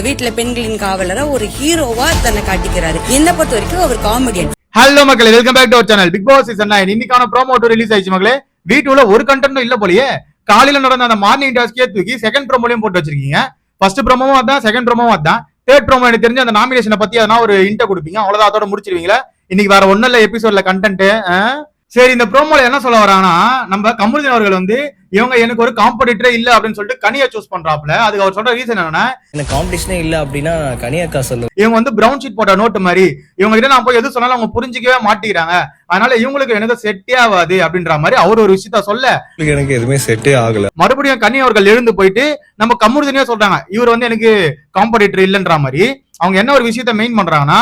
வீட்டுல பெண்களின் காவலரா ஒரு ஹீரோவா தன்னை காட்டிக்கிறாரு. என்ன பொறுத்த வரைக்கும் அவர் காமெடியன். ஹலோ மக்களே, welcome back to our channel. Bigg Boss season 9 இன்னைக்கான ப்ரோமோ ரிலீஸ் ஆயிடுச்சு மக்களே. வீட்டுல ஒரு கண்டென்ட்டும் இல்ல போலயே. காலையில நடந்த அந்த மார்னிங் டாஸ்கே தூக்கி செகண்ட் ப்ரோமோலயும் போட்டு வச்சிருக்கீங்க. ஃபர்ஸ்ட் ப்ரோமோவும் அதான், செகண்ட் ப்ரோமோவும் அதான். தேர்ட் ப்ரோமோ எனக்கு தெரிஞ்சு அந்த நாமினேஷனை பத்தி அதனா ஒரு இன்ட கொடுப்பீங்க, அவ்வளவுதான், அதோட முடிச்சிருவீங்களா? இன்னைக்கு வேற ஒன்னும் இல்ல எபிசோட்ல கண்டென்ட். சரி, இந்த ப்ரோமோல என்ன சொல்ல வராங்கன்னா, நம்ம கமருதீன் அவர்கள் வந்து இவங்க எனக்கு ஒரு காம்படிட்டரே இல்ல அப்படின்னு சொல்லிட்டு கனியை சூஸ் பண்றாப்ல. அதுக்கு அவர் சொல்ற ரீசன் என்னன்னா, எனக்கு காம்படிஷனே இல்ல அப்படின்னா கனியாக்கா சொல்லு. இவங்க வந்து பிரவுன் ஷீட் போட்ட நோட்டு மாதிரி, இவங்க கிட்ட நான் போய் எது சொன்னாலும் அவங்க புரிஞ்சிக்கவே மாட்டேங்கிறாங்க, அதனால இவங்களுக்கு எனக்கு செட்டே ஆகாது அப்படின்ற மாதிரி அவர் ஒரு விஷயத்த சொல்ல, எனக்கு எதுவுமே செட்டே ஆகல. மறுபடியும் கனி அவர்கள் எழுந்து போயிட்டு நம்ம கமருதீனே சொல்றாங்க இவர் வந்து எனக்கு காம்படிட்டர் இல்லைன்ற மாதிரி. அவங்க என்ன ஒரு விஷயத்த மெயின் பண்றாங்கன்னா,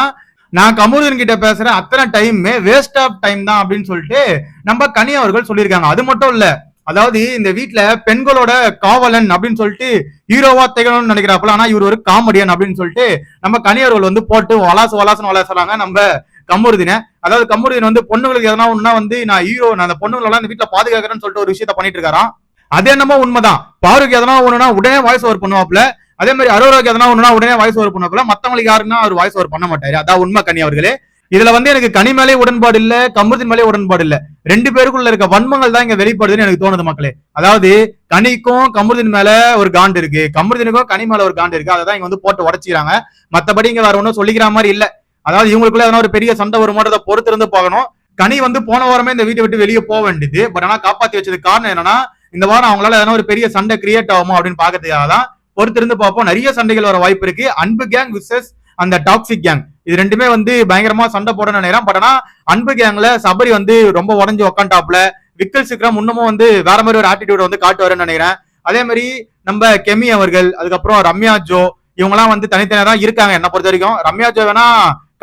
நான் கமருதீன் கிட்ட பேசுறேன் அத்தனை டைம் வேஸ்ட் ஆஃப் டைம் தான் அப்படின்னு சொல்லிட்டு நம்ம கனி அவர்கள் சொல்லியிருக்காங்க. அது மட்டும் இல்ல, அதாவது இந்த வீட்டுல பெண்களோட காவலன் அப்படின்னு சொல்லிட்டு ஹீரோவா திகழணும்னு நினைக்கிறாப்புல, ஆனா இவர் ஒரு காமெடியன் அப்படின்னு சொல்லிட்டு நம்ம கனி அவர்கள் வந்து போட்டு வளாசுன்னு வளாசுறாங்க நம்ம கமருதீனை. அதாவது கமருதீன் வந்து பொண்ணுங்களுக்கு எதனா ஒண்ணுனா வந்து நான் ஹீரோ, நான் அந்த பொண்ணுங்களெல்லாம் இந்த வீட்டுல பாதுகாக்கிறேன்னு சொல்லிட்டு ஒரு விஷயத்த பண்ணிட்டு இருக்காராம். அது என்னமோ உண்மைதான். பாருக்கு எதனா ஒண்ணுனா உடனே வாய்ஸ் ஓவர் பண்ணுவாப்ல. அதே மாதிரி அரோராக்கு எதனா ஒண்ணுனா உடனே வாய்ஸ் ஓவர் பண்ணப்பல, மத்தவங்களுக்கு யாருன்னா அவர் வாய்ஸ் ஓவர் பண்ண மாட்டாரு. அதான் உண்மை கனி அவர்களே. இதுல வந்து எனக்கு கனி மேலே உடன்பாடு இல்ல, கமருதீன் மேலே உடன்பாடு இல்ல. ரெண்டு பேருக்குள்ள இருக்க வன்மங்கள் தான் இங்க வெளிப்படுதுன்னு எனக்கு தோணுது மக்களே. அதாவது கனிக்கும் கமருதீன் மேல ஒரு காண்டு இருக்கு, கமருதீனுக்கும் கனி மேல ஒரு காண்டு இருக்கு. அதான் இங்க வந்து போட்டு உடச்சிக்கிறாங்க. மத்தபடி இங்க வேற ஒன்னும் சொல்லிக்கிற மாதிரி இல்ல. அதாவது இவங்களுக்குள்ள எதனா ஒரு பெரிய சண்டை வருமானதை பொறுத்து இருந்து பார்க்கணும். கனி வந்து போன வாரமே இந்த வீட்டை விட்டு வெளியே போக வேண்டியது, பட் ஆனா காப்பாத்தி வச்சது காரணம் என்னன்னா, இந்த வாரம் அவங்களால எதனா ஒரு பெரிய சண்டை கிரியேட் ஆகுமோ அப்படின்னு பாக்கிறதுக்காக தான். பொறுத்திருந்து பார்ப்போம். நிறைய சண்டைகள் வர வாய்ப்பு இருக்கு. அன்பு கேங் விசஸ் அந்த டாக்ஸிக் கேங், இது ரெண்டுமே வந்து பயங்கரமா சண்டை போடணும்னு நினைக்கிறேன். பட் ஆனா அன்பு கேங்ல சபரி வந்து ரொம்ப உடஞ்சு உக்காண்டாப்ல, விக்கல் சிக்ரம் இன்னமும் வந்து வேற மாதிரி ஒரு ஆட்டிடியூட் வந்து காட்டுவாருன்னு நினைக்கிறேன். அதே மாதிரி நம்ம கெமி அவர்கள், அதுக்கப்புறம் ரம்யா ஜோ, இவங்கெல்லாம் வந்து தனித்தனியா தான் இருக்காங்க. என்ன பொறுத்த வரைக்கும் ரம்யா ஜோ வேணா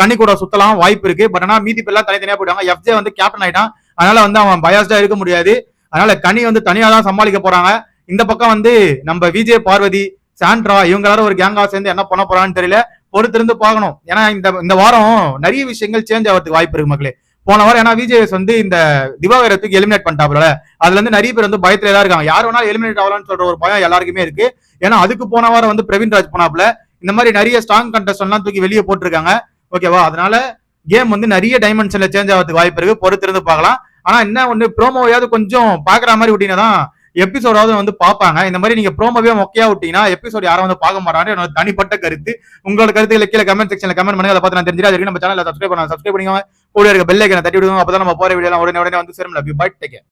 கனி கூட சுத்தலாம் வாய்ப்பு இருக்கு, பட் ஆனா மீதி பேர்லாம் தனித்தனியா போயிட்டாங்க. எஃப்ஜே வந்து கேப்டன் ஆயிட்டான், அதனால வந்து அவன் பயாஸ்டா இருக்க முடியாது. அதனால கனி வந்து தனியா தான் சமாளிக்க போறாங்க. இந்த பக்கம் வந்து நம்ம விஜய், பார்வதி, சாண்ட்ரா, இவங்க எல்லாரும் ஒரு கேங்கா சேர்ந்து என்ன பண்ண போறான்னு தெரியல. பொறுத்திருந்து பார்க்கணும். ஏன்னா இந்த வாரம் நிறைய விஷயங்கள் சேஞ்ச் ஆகிறதுக்கு வாய்ப்பு இருக்கு மக்களே. போன வாரம் ஏன்னா விஜய் வந்து இந்த திவாகரத்துக்கு எலிமினேட் பண்ணிட்டாப்ல, அதுல இருந்து நிறைய பேர் வந்து பயத்துல தான் இருக்காங்க. யார் வேணாலும் எலிமினேட் ஆகலாம்னு சொல்ற ஒரு பயம் எல்லாருக்குமே இருக்கு. ஏன்னா அதுக்கு போன வாரம் வந்து பிரவீன் ராஜ் போனாப்ல. இந்த மாதிரி நிறைய ஸ்ட்ராங் கண்டஸ்ட் எல்லாம் தூக்கி வெளியே போட்டிருக்காங்க. ஓகேவா? அதனால கேம் வந்து நிறைய டைமென்ஷன்ல சேஞ்ச் ஆகிறதுக்கு வாய்ப்பு இருக்கு. பொறுத்திருந்து பார்க்கலாம். ஆனா என்ன ஒண்ணு, ப்ரோமோவையாவது கொஞ்சம் பாக்குற மாதிரி விட்டீங்கன்னா தான் எபிசோடாவது வந்து பாப்பாங்க. இந்த மாதிரி நீங்க ப்ரோமோவே மொக்கையா விட்டீங்கன்னா எபிசோட் யாரும் வந்து பார்க்க மாட்டாங்க. என்னோட தனிப்பட்ட கருத்து. உங்களோட கருத்துக்களை கீழே கமெண்ட் செக்ஷன்ல கமெண்ட் பண்ணுங்க. அதை பார்த்து நான் தெரிஞ்சுட்டு அதுக்கு நம்ம சேனலை சப்ஸ்கிரைப் பண்ணிக்கோங்க. கூட இருக்க பெல் ஐக்கனை தட்டி விடுங்க. அப்பதான் நம்ம போற வீடியோ உடனே வந்து சேரும். Love you, bye, take care.